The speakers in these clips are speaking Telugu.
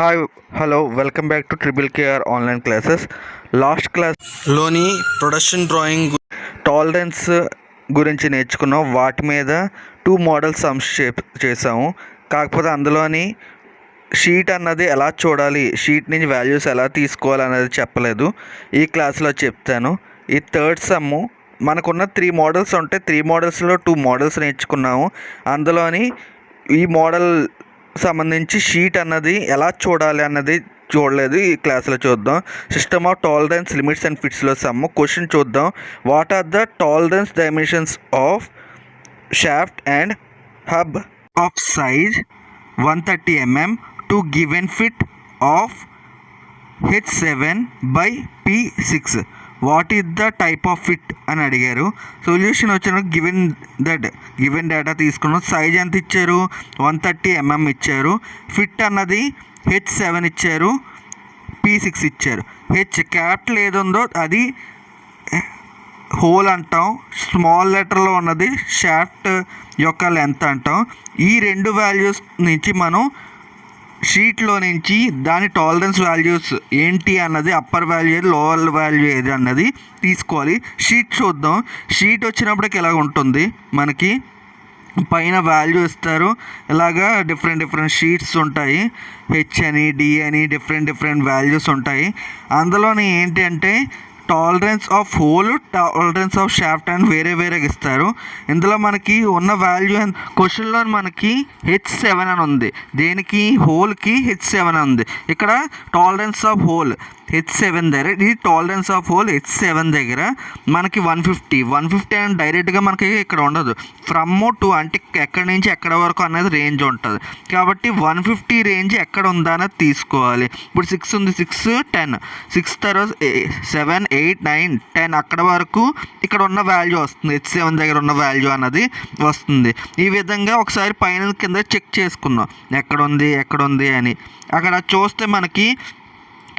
Hi hello welcome back to triple K R online classes. Last క్లాస్లోని ప్రొడక్షన్ డ్రాయింగ్ టాలరెన్స్ గురించి నేర్చుకున్నాం. వాటి మీద 2 మోడల్ సమ్స్ చేసాము. కాకపోతే అందులోని షీట్ అన్నది ఎలా చూడాలి, షీట్ నుంచి వాల్యూస్ ఎలా తీసుకోవాలి అనేది చెప్పలేదు. ఈ క్లాస్లో చెప్తాను. ఈ థర్డ్ సమ్ మనకున్న 3 మోడల్స్ ఉంటే 3 మోడల్స్లో 2 మోడల్స్ నేర్చుకున్నాము. అందులోని ఈ మోడల్ సంబంధించి షీట్ అన్నది ఎలా చూడాలి అన్నది చూడలేదు. ఈ క్లాస్లో చూద్దాం. System of tolerance limits and ఫిట్స్లో సమ్ క్వశ్చన్ చూద్దాం. What are the tolerance dimensions of shaft and hub of size 130 mm to given fit of H7/P6. What is the type of fit అని అడిగారు. సొల్యూషన్ వచ్చిన గివెన్ డేటా తీసుకున్నాం. సైజ్ ఎంత ఇచ్చారు, 130 mm ఇచ్చారు. ఫిట్ అన్నది H7 ఇచ్చారు, P6 ఇచ్చారు. క్యాపిటల్ ఏది ఉందో అది హోల్ అంటాం, స్మాల్ లెటర్లో ఉన్నది షాఫ్ట్ యొక్క లెంత్ అంటాం. ఈ 2 వాల్యూస్ నుంచి మనం షీట్లో నుంచి దాని టాలరెన్స్ వాల్యూస్ ఏంటి అన్నది, అప్పర్ వాల్యూ ఏది, లోవర్ వాల్యూ ఏది అన్నది తీసుకోవాలి. షీట్ చూద్దాం. షీట్ వచ్చినప్పటికి ఎలా ఉంటుంది, మనకి పైన వాల్యూ ఇస్తారు. ఇలాగా డిఫరెంట్ షీట్స్ ఉంటాయి. హెచ్ అని, డి అని డిఫరెంట్ వాల్యూస్ ఉంటాయి. అందులోని ఏంటి అంటే tolerance of whole, tolerance of shaft అని వేరేగా ఇస్తారు. ఇందులో మనకి ఉన్న వాల్యూ క్వశ్చన్లో మనకి H7 అని ఉంది. దేనికి, హోల్కి H7 అని ఉంది. ఇక్కడ టాలరెన్స్ ఆఫ్ హోల్ H7 దగ్గర, ఇది టాలరెన్స్ ఆఫ్ హోల్ H7 దగ్గర మనకి 150 అని డైరెక్ట్గా మనకి ఇక్కడ ఉండదు. ఫ్రమ్ టు అంటే ఎక్కడి నుంచి ఎక్కడ వరకు అనేది రేంజ్ ఉంటుంది. కాబట్టి 150 రేంజ్ ఎక్కడ ఉందా అనేది తీసుకోవాలి. ఇప్పుడు 6 ఉంది, 6, 10, 6 తర్వాత 7, 8, 9, 10 అక్కడ వరకు ఇక్కడ ఉన్న వాల్యూ వస్తుంది. H7 దగ్గర ఉన్న వాల్యూ అన్నది వస్తుంది. ఈ విధంగా ఒకసారి పైన కింద చెక్ చేసుకుందాం ఎక్కడ ఉంది అని. అక్కడ చూస్తే మనకి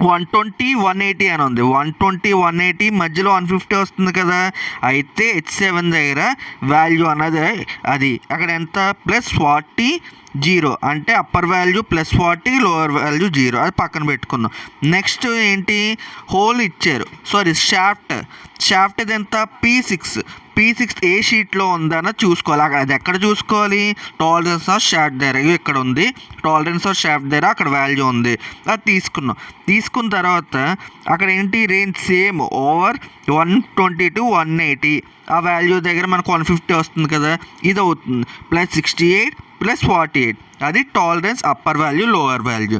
120, 180 అని ఉంది. 120, 180 మధ్యలో 150 వస్తుంది కదా. అయితే H7 దగ్గర వాల్యూ అన్నది అది అక్కడ ఎంత, +40, 0 అంటే అప్పర్ వాల్యూ +40, లోవర్ వాల్యూ 0. అది పక్కన పెట్టుకుందాం. నెక్స్ట్ ఏంటి, హోల్ ఇచ్చారు, షాఫ్ట్ ఇది ఎంత, P6 ఏ షీట్లో ఉందన్న చూసుకోవాలి. అది ఎక్కడ చూసుకోవాలి, టాలరెన్స్ ఆఫ్ షాఫ్ట్ దగ్గర ఇక్కడ ఉంది. టాలరెన్స్ ఆఫ్ షాఫ్ట్ దగ్గర అక్కడ వాల్యూ ఉంది. అది తీసుకున్న తర్వాత అక్కడ ఏంటి, రేంజ్ సేమ్ ఓవర్ 120 to 180. ఆ వాల్యూ దగ్గర మనకు 150 వస్తుంది కదా. ఇది అవుతుంది +68 +48. అది tolerance upper value, lower value.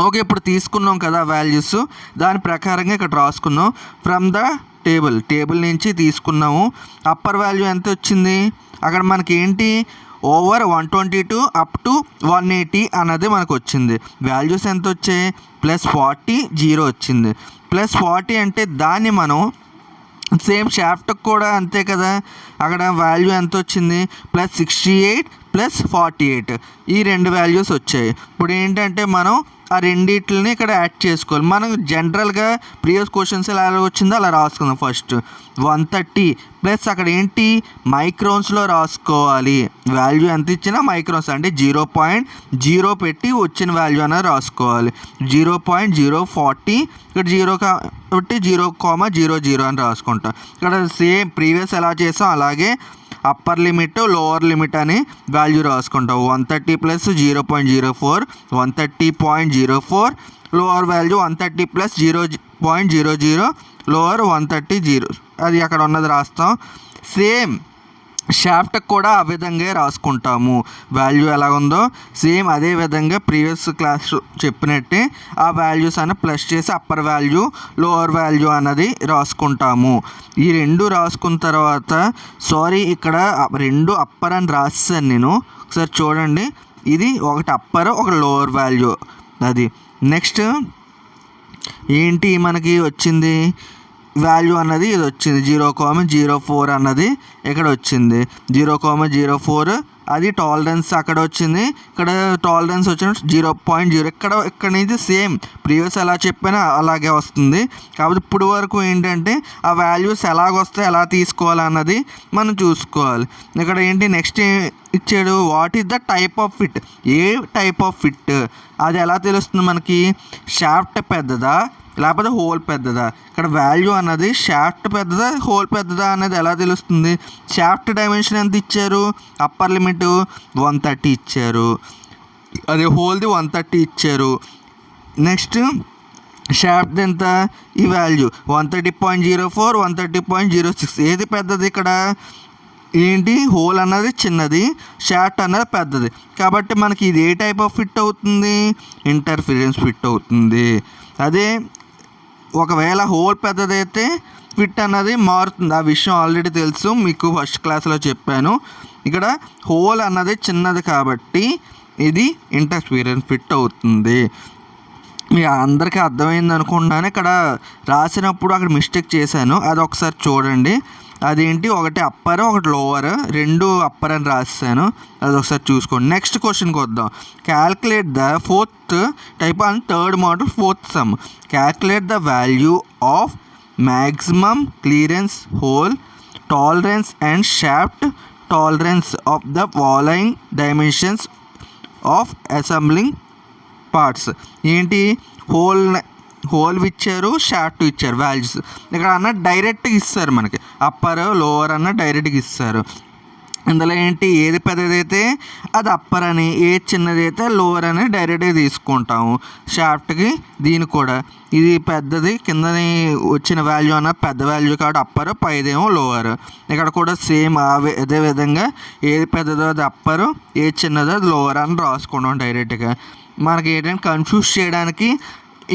Okay, ఇప్పుడు తీసుకున్నాం కదా వాల్యూస్. దాని ప్రకారంగా ఇక్కడ రాసుకున్నాం. ఫ్రమ్ ద టేబుల్ నుంచి తీసుకున్నాము. అప్పర్ వాల్యూ ఎంత వచ్చింది, అక్కడ మనకి ఏంటి, ఓవర్ 122 అప్ టు 180 అన్నది మనకు వచ్చింది. వాల్యూస్ ఎంత వచ్చాయి, +40, 0 వచ్చింది. +40 అంటే దాన్ని మనం సేమ్ షాఫ్ట్కి కూడా అంతే కదా. అక్కడ వాల్యూ ఎంత వచ్చింది, +68 +48. ఈ 2 వాల్యూస్ వచ్చాయి. ఇప్పుడు ఏంటంటే మనం ఆ రెండిట్లని ఇక్కడ యాడ్ చేసుకోవాలి. మనం జనరల్గా ప్రీవియస్ క్వశ్చన్స్ ఎలా వచ్చిందో అలా రాసుకుందాం. ఫస్ట్ 130 ప్లస్ అక్కడ ఏంటి, మైక్రోన్స్లో రాసుకోవాలి. వాల్యూ ఎంత ఇచ్చినా మైక్రోన్స్ అంటే 0.0 పెట్టి వచ్చిన వాల్యూ అనేది రాసుకోవాలి. 0.040 ఇక్కడ 0 కాబట్టి 0,00 అని రాసుకుంటాం. ఇక్కడ సేమ్ ప్రీవియస్ ఎలా చేసాం అలాగే అప్పర్ లిమిట్, లోవర్ లిమిట్ అని వాల్యూ రాసుకుంటాం. 130 + 0.04, 130.04, లోవర్ వాల్యూ 130 + 0.00, లోవర్ 130.0. అది అక్కడ ఉన్నది రాస్తాం. సేమ్ షాఫ్ట్కి కూడా ఆ విధంగా రాసుకుంటాము. వాల్యూ ఎలా ఉందో సేమ్ అదే విధంగా ప్రీవియస్ క్లాస్ చెప్పినట్టే ఆ వాల్యూస్ అన్న ప్లస్ చేసి అప్పర్ వాల్యూ, లోవర్ వాల్యూ అన్నది రాసుకుంటాము. ఈ 2 రాసుకున్న తర్వాత ఇక్కడ 2 అప్పర్ అని రాస్తాను నేను. ఒకసారి చూడండి, ఇది ఒకటి అప్పర్, ఒక లోవర్ వాల్యూ. అది నెక్స్ట్ ఏంటి మనకి వచ్చింది వాల్యూ అన్నది ఇది వచ్చింది 0,04 అన్నది ఇక్కడ వచ్చింది 0,04 అది టాలరెన్స్ అక్కడ వచ్చింది. ఇక్కడ టాలరెన్స్ వచ్చిన 0.0 ఇక్కడ నుంచి సేమ్ ప్రీవియస్ ఎలా చెప్పినా అలాగే వస్తుంది. కాబట్టి ఇప్పుడు వరకు ఏంటంటే ఆ వాల్యూస్ ఎలాగొస్తాయి ఎలా తీసుకోవాలన్నది మనం చూసుకోవాలి. ఇక్కడ ఏంటి నెక్స్ట్ ఇచ్చాడు what is the type of fit, A type of fit అది ఎలా తెలుస్తుంది మనకి, షాఫ్ట్ పెద్దదా లేకపోతే హోల్ పెద్దదా. ఇక్కడ వాల్యూ అన్నది షాఫ్ట్ పెద్దదా హోల్ పెద్దదా అనేది ఎలా తెలుస్తుంది, షాఫ్ట్ డైమెన్షన్ ఎంత ఇచ్చారు, అప్పర్ లిమిట్ 130 ఇచ్చారు, అదే హోల్ది 130 ఇచ్చారు. నెక్స్ట్ షాఫ్ట్ ఎంత, ఈ వాల్యూ 130.04 130.06 ఏది పెద్దది ఇక్కడ ఏంటి, హోల్ అన్నది చిన్నది షాఫ్ట్ అన్నది పెద్దది. కాబట్టి మనకి ఇది ఏ టైప్ ఆఫ్ ఫిట్ అవుతుంది, ఇంటర్ఫిరెన్స్ ఫిట్ అవుతుంది. అదే ఒకవేళ హోల్ పెద్దదైతే ఫిట్ అన్నది మారుతుంది. ఆ విషయం ఆల్రెడీ తెలుసు మీకు, ఫస్ట్ క్లాస్లో చెప్పాను. ఇక్కడ హోల్ అన్నది చిన్నది కాబట్టి ఇది ఇంటర్ఫిరెన్స్ ఫిట్ అవుతుంది. మీ అందరికీ అర్థమైంది అనుకుంటున్నాను. ఇక్కడ రాసినప్పుడు అక్కడ మిస్టేక్ చేశాను, అది ఒకసారి చూడండి. అదేంటి, ఒకటి అప్పర్ ఒకటి లోవర్, రెండు అప్పర్ అని రాసాను, అది ఒకసారి చూసుకోండి. నెక్స్ట్ క్వశ్చన్కి వద్దాం. Calculate the fourth type and third model fourth sum. Calculate the value of maximum clearance whole tolerance and shaft tolerance of the following dimensions of assembling parts. ఏంటి, హోల్ ఇచ్చారు షాఫ్ట్ ఇచ్చారు వాల్యూస్. ఇక్కడ అన్న డైరెక్ట్గా ఇస్తారు మనకి, అప్పర్ లోవర్ అన్న డైరెక్ట్గా ఇస్తారు. ఇందులో ఏంటి, ఏది పెద్దదైతే అది అప్పర్ అని, ఏది చిన్నదైతే లోవర్ అని డైరెక్ట్గా తీసుకుంటాము. షాఫ్ట్కి దీని కూడా ఇది పెద్దది, కిందని వచ్చిన వాల్యూ అన్న పెద్ద వాల్యూ కాబట్టి అప్పర్, పైదేమో లోవర్. ఇక్కడ కూడా సేమ్ అదే విధంగా ఏది పెద్దదో అది అప్పర్, ఏది చిన్నదో అది లోవర్ అని రాసుకుంటాం డైరెక్ట్గా. మనకి ఏంటంటే కన్ఫ్యూజ్ చేయడానికి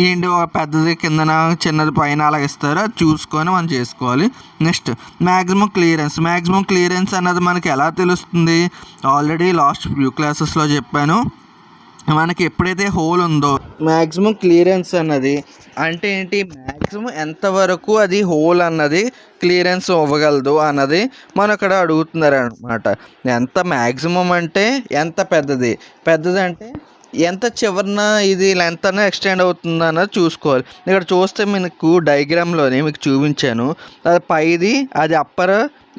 ఏంటి, పెద్దది కిందన చిన్నది పైన అలా ఇస్తారు, అది చూసుకొని మనం చేసుకోవాలి. నెక్స్ట్ మ్యాక్సిమం క్లియరెన్స్ అన్నది మనకి ఎలా తెలుస్తుంది, ఆల్రెడీ లాస్ట్ ఫ్యూ క్లాసెస్లో చెప్పాను. మనకి ఎప్పుడైతే హోల్ ఉందో మ్యాక్సిమం క్లియరెన్స్ అన్నది అంటే ఏంటి, మ్యాక్సిమం ఎంతవరకు అది హోల్ అన్నది క్లియరెన్స్ ఇవ్వగలదు అన్నది మనం అక్కడ అడుగుతున్నారు అనమాట. ఎంత మ్యాక్సిమం అంటే ఎంత పెద్దది అంటే ఎంత చివరిన ఇది లెంత్ అనేది ఎక్స్టెండ్ అవుతుంది అన్నది చూసుకోవాలి. ఇక్కడ చూస్తే మీకు డయాగ్రామ్లోనే మీకు చూపించాను, అది పైది అది అప్పర్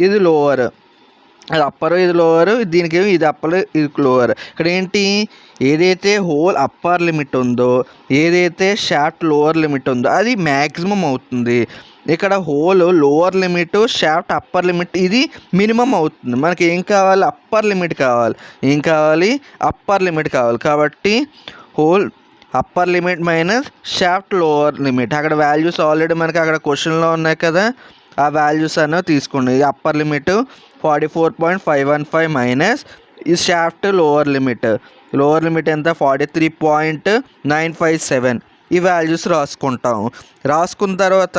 ఇది లోవర్, అది అప్పర్ ఇది లోవర్, దీనికి ఇది అప్పర్ ఇది లోవర్. ఇక్కడ ఏంటి, ఏదైతే హోల్ అప్పర్ లిమిట్ ఉందో ఏదైతే షాఫ్ట్ లోవర్ లిమిట్ ఉందో అది మ్యాక్సిమం అవుతుంది. ఇక్కడ whole lower limit shaft upper limit ఇది మినిమం అవుతుంది. మనకి ఏం కావాలి, అప్పర్ లిమిట్ కావాలి. ఏం కావాలి, అప్పర్ లిమిట్ కావాలి. కాబట్టి whole upper limit minus shaft lower limit. అక్కడ వాల్యూస్ ఆల్రెడీ మనకి అక్కడ క్వశ్చన్లో ఉన్నాయి కదా, ఆ వాల్యూస్ అనేవి తీసుకోండి. ఇది అప్పర్ లిమిట్ 44.515 మైనస్ ఈ షాఫ్ట్ లోవర్ లిమిట్ ఎంత 43.957. ఈ వాల్యూస్ రాసుకుంటాము. రాసుకున్న తర్వాత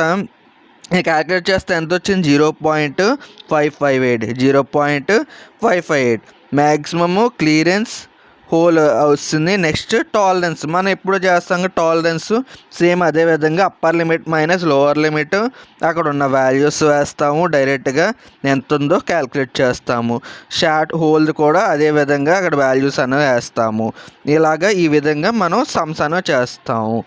క్యాలిక్యులేట్ చేస్తే ఎంత వచ్చింది, 0.558 మ్యాక్సిమము క్లియరెన్స్ హోల్ వస్తుంది. నెక్స్ట్ టాలరెన్స్ మనం ఎప్పుడు చేస్తాం, టాలరెన్స్ సేమ్ అదే విధంగా upper limit minus lower limit అక్కడ ఉన్న వాల్యూస్ వేస్తాము, డైరెక్ట్గా ఎంత ఉందో క్యాలిక్యులేట్ చేస్తాము. షార్ట్ హోల్ కూడా అదే విధంగా అక్కడ వాల్యూస్ అనేవి వేస్తాము. ఇలాగా ఈ విధంగా మనం సమ్స్ అనేవి చేస్తాము.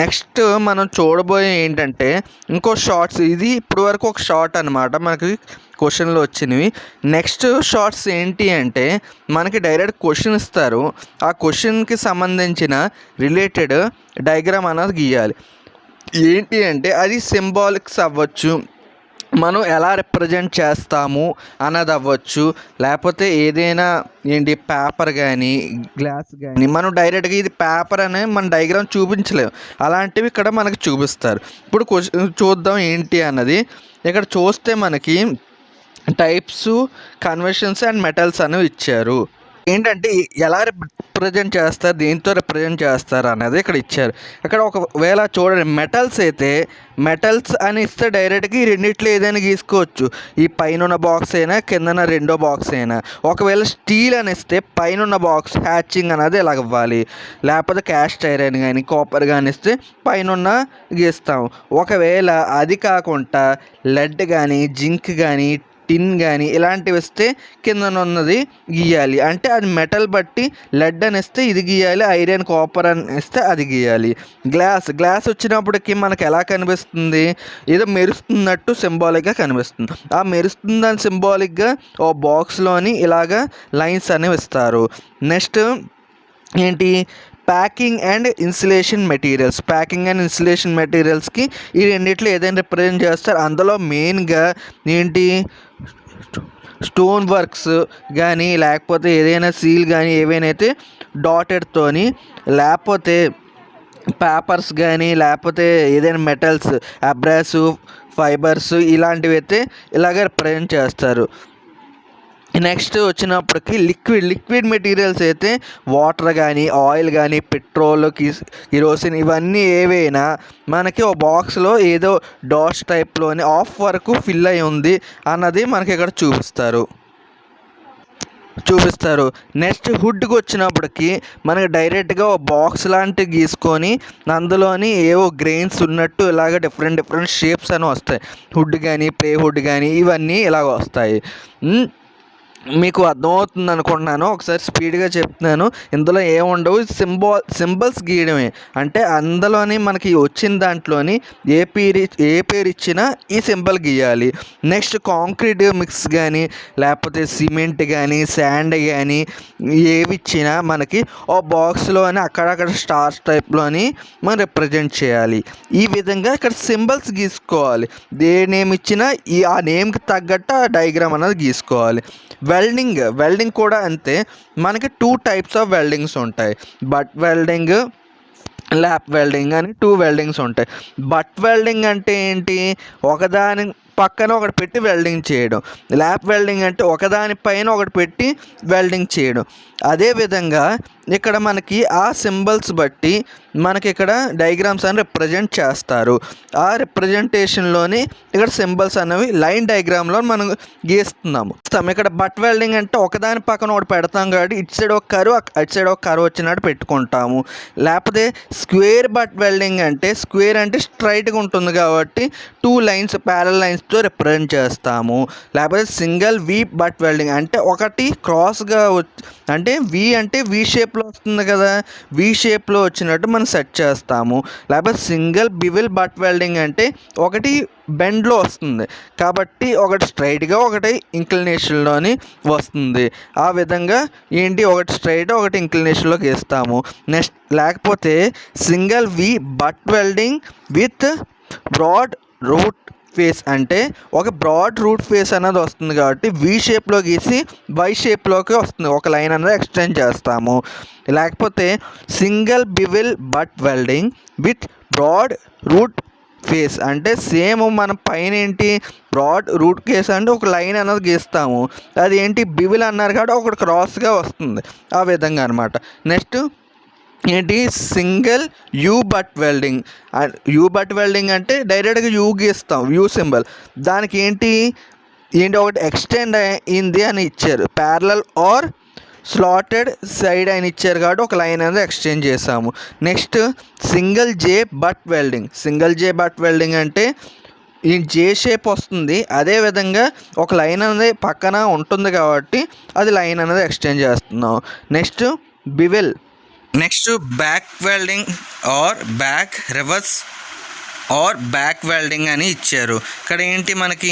నెక్స్ట్ మనం చూడబోయే ఏంటంటే ఇంకో షార్ట్స్, ఇది ఇప్పుడు వరకు ఒక షార్ట్ అనమాట మనకి క్వశ్చన్లో వచ్చినవి. నెక్స్ట్ షార్ట్స్ ఏంటి అంటే మనకి డైరెక్ట్ క్వశ్చన్ ఇస్తారు, ఆ క్వశ్చన్కి సంబంధించిన రిలేటెడ్ డయాగ్రామ్ అనేది గీయాలి. ఏంటి అంటే అది సింబాలిక్స్ అవ్వచ్చు, మనం ఎలా రిప్రజెంట్ చేస్తాము అన్నది అవ్వచ్చు, లేకపోతే ఏదైనా ఏంటి పేపర్ కానీ గ్లాస్ కానీ మనం డైరెక్ట్గా ఇది పేపర్ అనే మన డయాగ్రామ్ చూపించలేము, అలాంటివి ఇక్కడ మనకి చూపిస్తారు. ఇప్పుడు చూద్దాం ఏంటి అన్నది. ఇక్కడ చూస్తే మనకి టైప్స్ కన్వర్షన్స్ అండ్ మెటల్స్ అనేవి ఇచ్చారు. ఏంటంటే ఎలా రిప్రజెంట్ చేస్తారు, దేంతో రిప్రజెంట్ చేస్తారు అనేది ఇక్కడ ఇచ్చారు. ఇక్కడ ఒకవేళ చూడండి మెటల్స్ అయితే మెటల్స్ అని ఇస్తే డైరెక్ట్గా ఈ రెండిట్లో ఏదైనా గీసుకోవచ్చు. ఈ పైన బాక్స్ అయినా కిందన రెండో బాక్స్ అయినా. ఒకవేళ స్టీల్ అని ఇస్తే పైన బాక్స్ హ్యాచింగ్ అనేది ఇలా ఇవ్వాలి. లేకపోతే క్యాస్ట్ ఐరన్ కానీ కాపర్ కానీ ఇస్తే పైన గీస్తాం. ఒకవేళ అది కాకుండా లెడ్ కానీ జింక్ కానీ టిన్ కానీ ఇలాంటివి ఇస్తే కింద ఉన్నది గీయాలి. అంటే అది మెటల్ బట్టి లెడ్ అని ఇస్తే ఇది గీయాలి, ఐరన్ కాపర్ అని ఇస్తే అది గీయాలి. గ్లాస్ వచ్చినప్పటికి మనకు ఎలా కనిపిస్తుంది, ఏదో మెరుస్తున్నట్టు సింబాలిక్గా కనిపిస్తుంది. ఆ మెరుస్తుందని సింబాలిక్గా ఓ బాక్స్లోని ఇలాగా లైన్స్ అనేవి ఇస్తారు. నెక్స్ట్ ఏంటి, ప్యాకింగ్ అండ్ ఇన్సులేషన్ మెటీరియల్స్కి ఈ రెండిట్లో ఏదైనా రిప్రజెంట్ చేస్తారు. అందులో మెయిన్గా ఏంటి, స్టోన్ వర్క్స్ కానీ లేకపోతే ఏదైనా సీల్ కానీ ఏవైనా అయితే డాటెడ్తోని, లేకపోతే పేపర్స్ కానీ లేకపోతే ఏదైనా మెటల్స్ అబ్రాసివ్ ఫైబర్స్ ఇలాంటివి అయితే ఇలాగ రిప్రజెంట్ చేస్తారు. నెక్స్ట్ వచ్చినప్పటికి లిక్విడ్ మెటీరియల్స్ అయితే వాటర్ కానీ ఆయిల్ కానీ పెట్రోల్ కిరోసిన్ ఇవన్నీ ఏవైనా మనకి ఒక బాక్స్లో ఏదో డాట్స్ టైప్లోని ఆఫ్ వరకు ఫిల్ అయి ఉంది అన్నది మనకి ఇక్కడ చూపిస్తారు. నెక్స్ట్ హుడ్కి వచ్చినప్పటికి మనకి డైరెక్ట్గా ఒక బాక్స్ లాంటివి గీసుకొని అందులోని ఏవో గ్రెయిన్స్ ఉన్నట్టు ఇలాగ డిఫరెంట్ షేప్స్ అని వస్తాయి. హుడ్ కానీ ప్లే హుడ్ కానీ ఇవన్నీ ఇలాగ వస్తాయి. మీకు అర్థమవుతుంది అనుకుంటున్నాను, ఒకసారి స్పీడ్గా చెప్తున్నాను. ఇందులో ఏముండవు, సింబల్స్ గీయడమే. అంటే అందులోని మనకి వచ్చిన దాంట్లోని ఏ పేరు ఇచ్చినా ఈ సింబల్ గీయాలి. నెక్స్ట్ కాంక్రీట్ మిక్స్ కానీ లేకపోతే సిమెంట్ కానీ శాండ్ కానీ ఏవి ఇచ్చినా మనకి ఓ బాక్స్లోని అక్కడక్కడ స్టార్స్ టైప్లోని మనం రిప్రజెంట్ చేయాలి. ఈ విధంగా ఇక్కడ సింబల్స్ గీసుకోవాలి. ఏ నేమ్ ఇచ్చినా ఆ నేమ్కి తగ్గట్టు ఆ డయాగ్రామ్ అనేది గీసుకోవాలి. వెల్డింగ్ కూడా అంతే. మనకి 2 టైప్స్ ఆఫ్ వెల్డింగ్స్ ఉంటాయి, బట్ వెల్డింగ్, ల్యాప్ వెల్డింగ్ అని 2 వెల్డింగ్స్ ఉంటాయి. బట్ వెల్డింగ్ అంటే ఏంటి, ఒకదాని పక్కన ఒకటి పెట్టి వెల్డింగ్ చేయడం. ల్యాప్ వెల్డింగ్ అంటే ఒకదాని పైన ఒకటి పెట్టి వెల్డింగ్ చేయడం. అదేవిధంగా ఇక్కడ మనకి ఆ సింబల్స్ బట్టి మనకి ఇక్కడ డయాగ్రామ్స్ అని రిప్రజెంట్ చేస్తారు. ఆ రిప్రజెంటేషన్లోని ఇక్కడ సింబల్స్ అనేవి లైన్ డయాగ్రామ్లో మనం గీస్తున్నాము. ఇక్కడ బట్ వెల్డింగ్ అంటే ఒకదాని పక్కన ఒకటి పెడతాం కాబట్టి ఇటు సైడ్ ఒక కరు అటు సైడ్ ఒక కరు వచ్చినట్టు పెట్టుకుంటాము. లేకపోతే స్క్వేర్ బట్ వెల్డింగ్ అంటే స్క్వేర్ అంటే స్ట్రైట్గా ఉంటుంది కాబట్టి 2 లైన్స్ ప్యారల్ లైన్స్తో రిప్రజెంట్ చేస్తాము. లేకపోతే సింగిల్ వి బట్ వెల్డింగ్ అంటే ఒకటి క్రాస్గా అంటే వి షేప్లో వస్తుంది కదా, వి షేప్లో వచ్చినట్టు మనం సెట్ చేస్తాము. లేకపోతే సింగిల్ బివిల్ బట్ వెల్డింగ్ అంటే ఒకటి బెండ్లో వస్తుంది కాబట్టి ఒకటి స్ట్రైట్గా ఒకటి ఇంక్లినేషన్లోని వస్తుంది. ఆ విధంగా ఏంటి, ఒకటి స్ట్రైట్ ఒకటి ఇంక్లినేషన్లోకి వేస్తాము. నెక్స్ట్ లేకపోతే single V butt welding with broad root face అంటే ఒక బ్రాడ్ రూట్ ఫేస్ అనేది వస్తుంది కాబట్టి వి షేప్లో గీసి వై షేప్లోకి వస్తుంది, ఒక లైన్ అనేది ఎక్స్టెండ్ చేస్తాము. లేకపోతే single bevel butt welding with broad root face అంటే సేమ్ మనం పైన ఏంటి బ్రాడ్ రూట్ కేస్ అంటే ఒక లైన్ అనేది గీస్తాము, అది ఏంటి బివిల్ అన్నారు కాబట్టి ఒకటి క్రాస్గా వస్తుంది. ఆ విధంగా అనమాట. నెక్స్ట్ ఏంటి, సింగిల్ యూ బట్ వెల్డింగ్ అంటే డైరెక్ట్గా యూ గీస్తాం, యూ సింబల్. దానికి ఏంటి ఒకటి ఎక్స్టెండ్ అయింది అని ఇచ్చారు, ప్యారలల్ ఆర్ స్లాటెడ్ సైడ్ అని ఇచ్చారు కాబట్టి ఒక లైన్ అనేది ఎక్స్టెండ్ చేసాము. Next single J but welding అంటే ఈ జే షేప్ వస్తుంది, అదేవిధంగా ఒక లైన్ అనేది పక్కన ఉంటుంది కాబట్టి అది లైన్ అనేది ఎక్స్టెండ్ చేస్తున్నాం. Next bevel. Next back welding or reverse or back welding అని ఇచ్చారు. ఇక్కడ ఏంటి, మనకి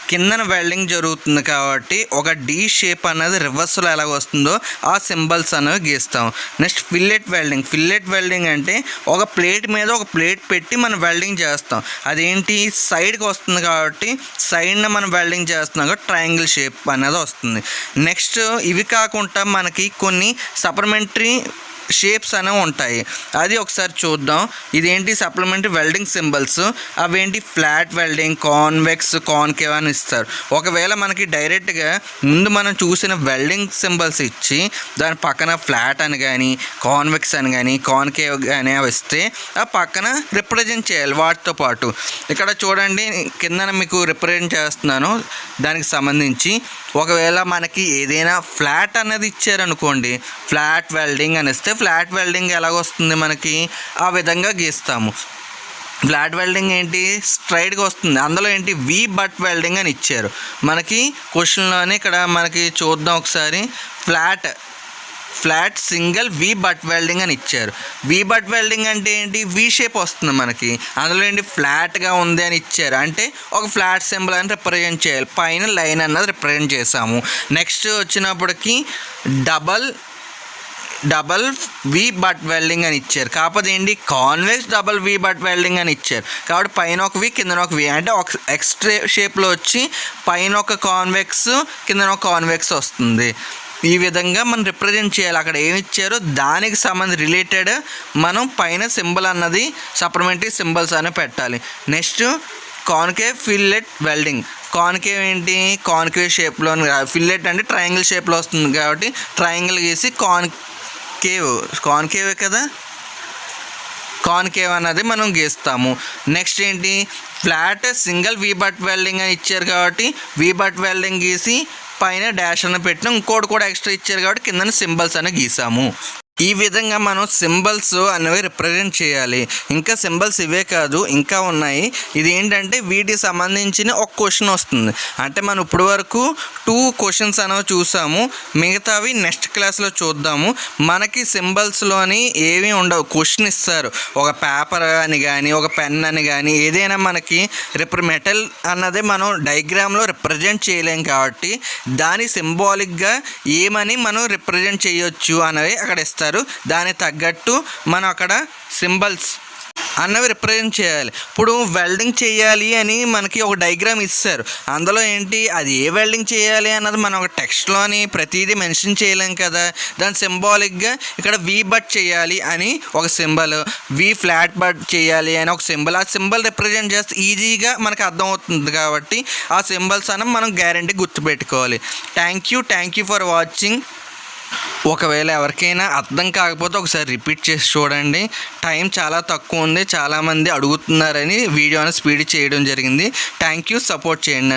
కిందన వెల్డింగ్ జరుగుతుంది కాబట్టి ఒక డి షేప్ అనేది రివర్స్లో ఎలాగ వస్తుందో ఆ సింబల్స్ అనేవి గీస్తాం. నెక్స్ట్ ఫిల్లెట్ వెల్డింగ్ అంటే ఒక ప్లేట్ మీద ఒక ప్లేట్ పెట్టి మనం వెల్డింగ్ చేస్తాం, అదేంటి సైడ్కి వస్తుంది కాబట్టి సైడ్న మనం వెల్డింగ్ చేస్తున్నాం కాబట్టి ట్రయాంగిల్ షేప్ అనేది వస్తుంది. నెక్స్ట్ ఇవి కాకుండా మనకి కొన్ని సప్లిమెంటరీ షేప్స్ అనేవి ఉంటాయి. అది ఒకసారి చూద్దాం. ఇదేంటి సప్లిమెంటరీ వెల్డింగ్ సింబల్స్. అవేంటి ఫ్లాట్ వెల్డింగ్, కాన్వెక్స్, కాన్కేవ్ అని ఇస్తారు. ఒకవేళ మనకి డైరెక్ట్గా ముందు మనం చూసిన వెల్డింగ్ సింబల్స్ ఇచ్చి దాని పక్కన ఫ్లాట్ అని కానీ, కాన్వెక్స్ అని కానీ, కాన్కేవ్ కానీ అవి ఇస్తే ఆ పక్కన రిప్రజెంట్ చేయాలి వాటితో పాటు. ఇక్కడ చూడండి కింద మీకు రిప్రజెంట్ చేస్తున్నాను దానికి సంబంధించి. ఒకవేళ మనకి ఏదైనా ఫ్లాట్ అన్నది ఇచ్చారనుకోండి, ఫ్లాట్ వెల్డింగ్ అని ఇస్తే ఫ్లాట్ వెల్డింగ్ ఎలాగొస్తుంది మనకి ఆ విధంగా గీస్తాము. ఫ్లాట్ వెల్డింగ్ ఏంటి స్ట్రైట్గా వస్తుంది. అందులో ఏంటి వి బట్ వెల్డింగ్ అని ఇచ్చారు మనకి క్వశ్చన్లోనే. ఇక్కడ మనకి చూద్దాం ఒకసారి. Flat single V butt welding అని ఇచ్చారు. వి బట్ వెల్డింగ్ అంటే ఏంటి వి షేప్ వస్తుంది మనకి. అందులో ఏంటి ఫ్లాట్గా ఉంది అని ఇచ్చారు అంటే ఒక ఫ్లాట్ సింబల్ అని రిప్రజెంట్ చేయాలి. పైన లైన్ అన్నది రిప్రజెంట్ చేసాము. నెక్స్ట్ వచ్చినప్పటికి డబల్ వి బట్ వెల్డింగ్ అని ఇచ్చారు. కాకపోతే ఏంటి convex double V butt welding అని ఇచ్చారు. కాబట్టి పైన ఒక వి కింద ఒక వి అంటే ఒక ఎక్స్ట్రా షేప్లో వచ్చి పైన ఒక కాన్వెక్స్ కింద ఒక కాన్వెక్స్ వస్తుంది. ఈ విధంగా మనం రిప్రజెంట్ చేయాలి. అక్కడ ఏమి ఇచ్చారో దానికి సంబంధించి రిలేటెడ్ మనం పైన సింబల్ అన్నది సప్లిమెంటరీ సింబల్స్ అని పెట్టాలి. Next concave fillet welding. Concave ఏంటి కాన్కేవ్ షేప్లో, ఫిల్లెట్ అంటే ట్రయాంగిల్ షేప్లో వస్తుంది కాబట్టి ట్రయాంగిల్ గీసి కాన్కేవే కదా, కాన్కేవ్ అన్నది మనం గీస్తాము. నెక్స్ట్ ఏంటి flat single V butt welding అని ఇచ్చారు కాబట్టి వి బట్ వెల్డింగ్ గీసి పైన డాష్ అని పెట్టిన ఇంకోటి కూడా ఎక్స్ట్రా ఇచ్చారు కాబట్టి కింద సింబల్స్ అని గీసాము. ఈ విధంగా మనం సింబల్స్ అనేవి రిప్రజెంట్ చేయాలి. ఇంకా సింబల్స్ ఇవే కాదు ఇంకా ఉన్నాయి. ఇది ఏంటంటే వీటికి సంబంధించిన ఒక క్వశ్చన్ వస్తుంది. అంటే మనం ఇప్పుడు వరకు 2 క్వశ్చన్స్ అనేవి చూసాము. మిగతావి నెక్స్ట్ క్లాస్లో చూద్దాము. మనకి సింబల్స్లోని ఏమీ ఉండవు. క్వశ్చన్ ఇస్తారు, ఒక పేపర్ అని కానీ ఒక పెన్ అని కానీ ఏదైనా మనకి మెటల్ అన్నది మనం డయాగ్రామ్లో రిప్రజెంట్ చేయలేం కాబట్టి దాని సింబాలిక్గా ఏమని మనం రిప్రజెంట్ చేయొచ్చు అనేవి అక్కడ ఇస్తారు. దానికి తగ్గట్టు మనం అక్కడ సింబల్స్ అన్నవి రిప్రజెంట్ చేయాలి. ఇప్పుడు వెల్డింగ్ చేయాలి అని మనకి ఒక డయాగ్రామ్ ఇస్తారు. అందులో ఏంటి అది ఏ వెల్డింగ్ చేయాలి అన్నది మనం ఒక టెక్స్ట్లోని ప్రతిదీ మెన్షన్ చేయలేం కదా. దాని సింబాలిక్గా ఇక్కడ వి బట్ చేయాలి అని ఒక సింబల్, వి ఫ్లాట్ బట్ చేయాలి అని ఒక సింబల్. ఆ సింబల్ రిప్రజెంట్ చేస్తే ఈజీగా మనకు అర్థమవుతుంది కాబట్టి ఆ సింబల్స్ అన్నవి మనం గ్యారంటీ గుర్తుపెట్టుకోవాలి. Thank you for watching. ఒకవేళ ఎవరికైనా అర్థం కాకపోతే ఒకసారి రిపీట్ చేసి చూడండి. టైం చాలా తక్కువ ఉంది, చాలామంది అడుగుతున్నారని వీడియోని స్పీడ్ చేయడం జరిగింది. థ్యాంక్ యూ, సపోర్ట్ చేయండి.